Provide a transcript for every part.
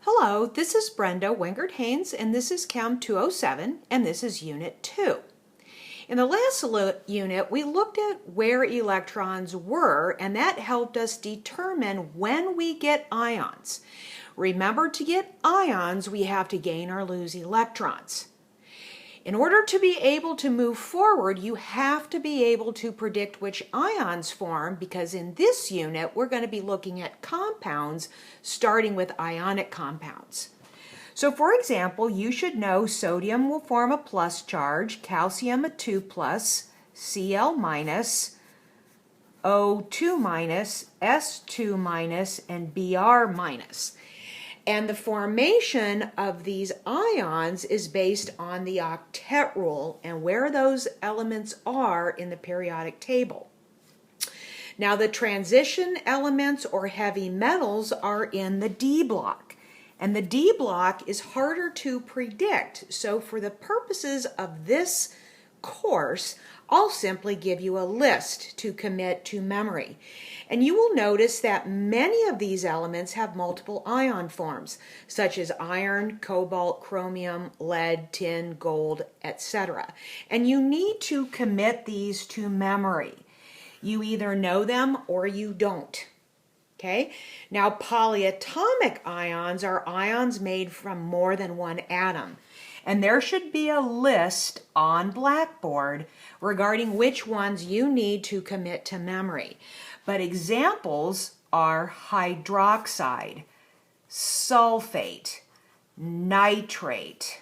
Hello, this is Brenda Wingard-Haynes, and this is Chem 207, and this is Unit 2. In the last unit, we looked at where electrons were, and that helped us determine when we get ions. Remember, to get ions, we have to gain or lose electrons. In order to be able to move forward, you have to be able to predict which ions form, because in this unit, we're going to be looking at compounds, starting with ionic compounds. So for example, you should know sodium will form a plus charge, calcium a 2 plus, Cl minus, O2 minus, S2 minus, and Br minus. And the formation of these ions is based on the octet rule and where those elements are in the periodic table. Now the transition elements or heavy metals are in the D block. And the D block is harder to predict. So for the purposes of this course, I'll simply give you a list to commit to memory. And you will notice that many of these elements have multiple ion forms, such as iron, cobalt, chromium, lead, tin, gold, etc. And you need to commit these to memory. You either know them or you don't. Okay? Now, polyatomic ions are ions made from more than one atom. And there should be a list on Blackboard regarding which ones you need to commit to memory. But examples are hydroxide, sulfate, nitrate,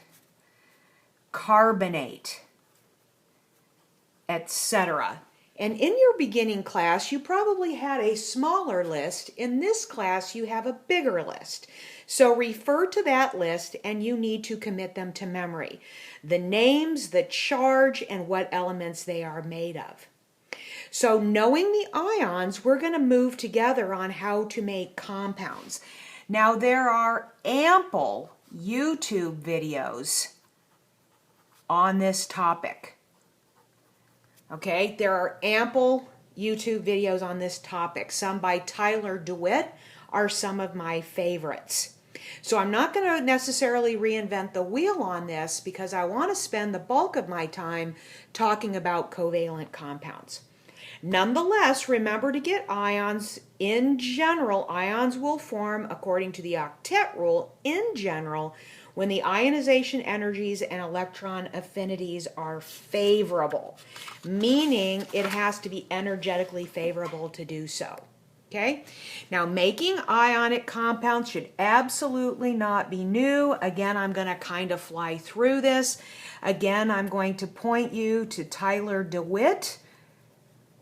carbonate, etc. And in your beginning class, you probably had a smaller list. In this class, you have a bigger list. So refer to that list and you need to commit them to memory. The names, the charge, and what elements they are made of. So knowing the ions, we're going to move together on how to make compounds. Now there are ample YouTube videos on this topic. Okay, there are ample YouTube videos on this topic. Some by Tyler DeWitt are some of my favorites. So I'm not going to necessarily reinvent the wheel on this because I want to spend the bulk of my time talking about covalent compounds. Nonetheless, remember to get ions. In general, ions will form according to the octet rule in general when the ionization energies and electron affinities are favorable, meaning it has to be energetically favorable to do so. Okay? Now, making ionic compounds should absolutely not be new. Again, I'm going to kind of fly through this. Again, I'm going to point you to Tyler DeWitt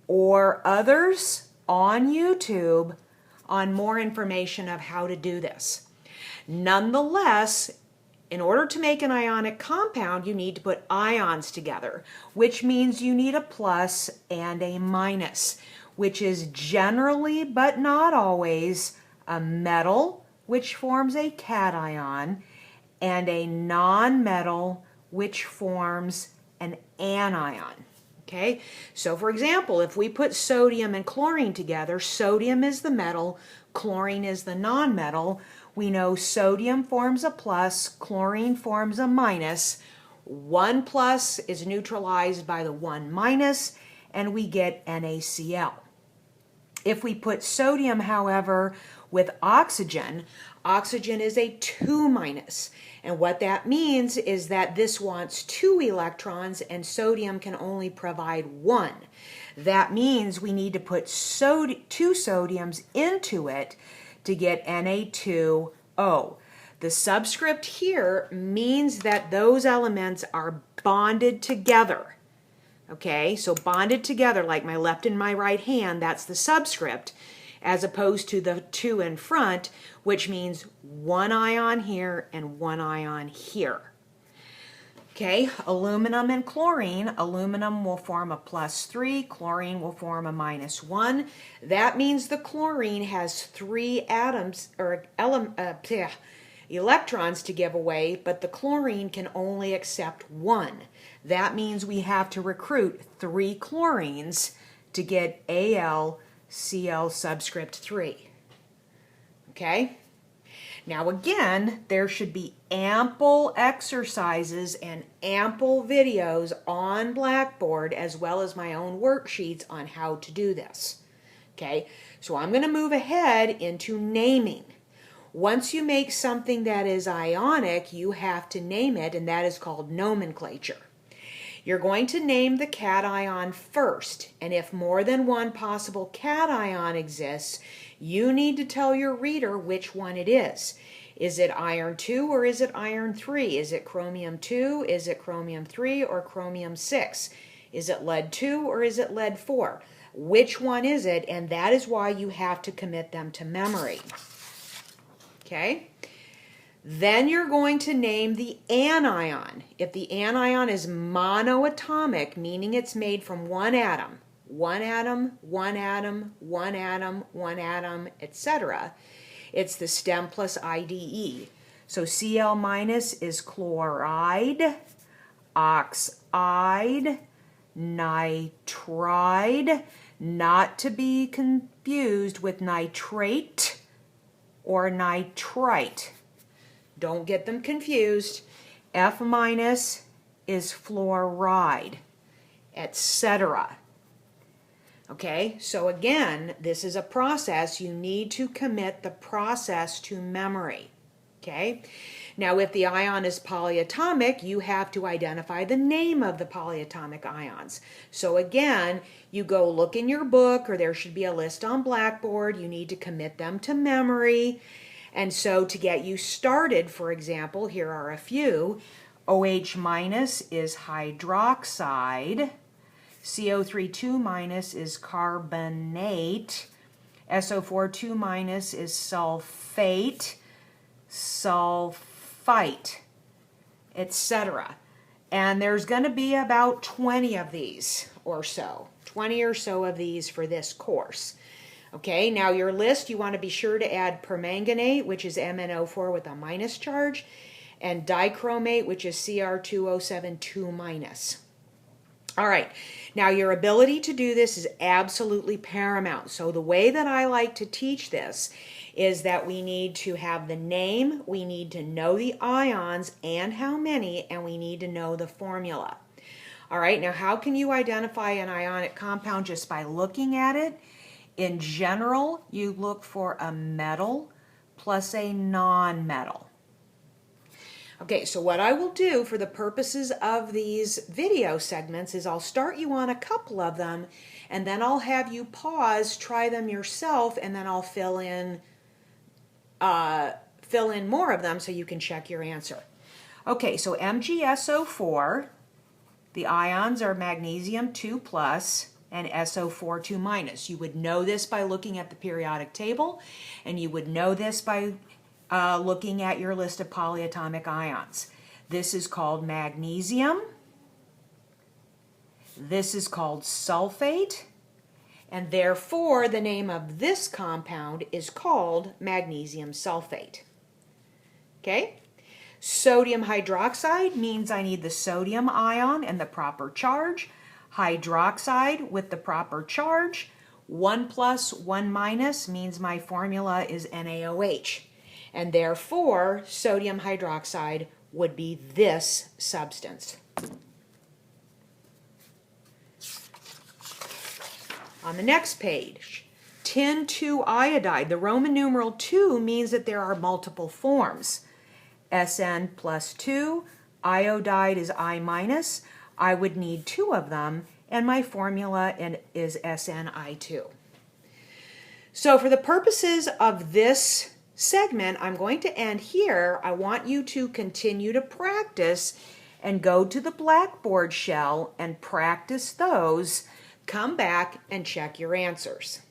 or others on YouTube on more information of how to do this. Nonetheless, in order to make an ionic compound, you need to put ions together, which means you need a plus and a minus, which is generally, but not always, a metal, which forms a cation, and a non-metal, which forms an anion. Okay, so for example, if we put sodium and chlorine together, sodium is the metal, chlorine is the non-metal. We know sodium forms a plus, chlorine forms a minus. 1 plus is neutralized by the 1 minus, and we get NaCl. If we put sodium, however, with oxygen, oxygen is a 2 minus. And what that means is that this wants 2 electrons and sodium can only provide 1. That means we need to put 2 sodiums into it to get Na2O. The subscript here means that those elements are bonded together. Okay, so bonded together like my left and my right hand, that's the subscript, as opposed to the 2 in front, which means 1 ion here and 1 ion here. Okay, aluminum and chlorine. Aluminum will form a +3, chlorine will form a -1. That means the chlorine has 3 atoms or electrons to give away, but the chlorine can only accept 1. That means we have to recruit 3 chlorines to get AlCl subscript 3. Okay? Now again, there should be ample exercises and ample videos on Blackboard as well as my own worksheets on how to do this. Okay, so I'm going to move ahead into naming. Once you make something that is ionic, you have to name it, and that is called nomenclature. You're going to name the cation first, and if more than one possible cation exists, you need to tell your reader which one it is. Is it iron 2 or is it iron 3? Is it chromium 2? Is it chromium 3 or chromium 6? Is it lead 2 or is it lead 4? Which one is it? And that is why you have to commit them to memory. Okay? Then you're going to name the anion. If the anion is monoatomic, meaning it's made from one atom, etc., it's the stem plus IDE. So Cl minus is chloride, oxide, nitride, not to be confused with nitrate or nitrite. Don't get them confused. F minus is fluoride, etc. Okay, so again, this is a process. You need to commit the process to memory. Okay, now if the ion is polyatomic, you have to identify the name of the polyatomic ions. So again, you go look in your book, or there should be a list on Blackboard. You need to commit them to memory. And so to get you started, for example, here are a few. OH minus is hydroxide. CO3 2 minus is carbonate. SO4 2 minus is sulfate, sulfite, etc. And there's going to be about 20 of these or so, 20 or so of these for this course. Okay, now your list, you want to be sure to add permanganate, which is MnO4 with a minus charge, and dichromate, which is Cr2O7 2 minus. All right, now your ability to do this is absolutely paramount. So the way that I like to teach this is that we need to have the name, we need to know the ions and how many, and we need to know the formula. All right, now how can you identify an ionic compound? Just by looking at it. In general, you look for a metal plus a non-metal. Okay, so what I will do for the purposes of these video segments is I'll start you on a couple of them, and then I'll have you pause, try them yourself, and then I'll fill in more of them so you can check your answer. Okay, so MgSO4, the ions are magnesium 2 plus and SO4 2 minus. You would know this by looking at the periodic table, and you would know this by looking at your list of polyatomic ions. This is called magnesium. This is called sulfate, and therefore the name of this compound is called magnesium sulfate. Okay? Sodium hydroxide means I need the sodium ion and the proper charge. Hydroxide with the proper charge. 1 plus 1 minus means my formula is NaOH. And therefore, sodium hydroxide would be this substance. On the next page, tin 2 iodide. The Roman numeral 2 means that there are multiple forms. Sn plus 2, iodide is I minus. I would need 2 of them, and my formula is SnI2. So for the purposes of this segment, I'm going to end here. I want you to continue to practice and go to the Blackboard shell and practice those. Come back and check your answers.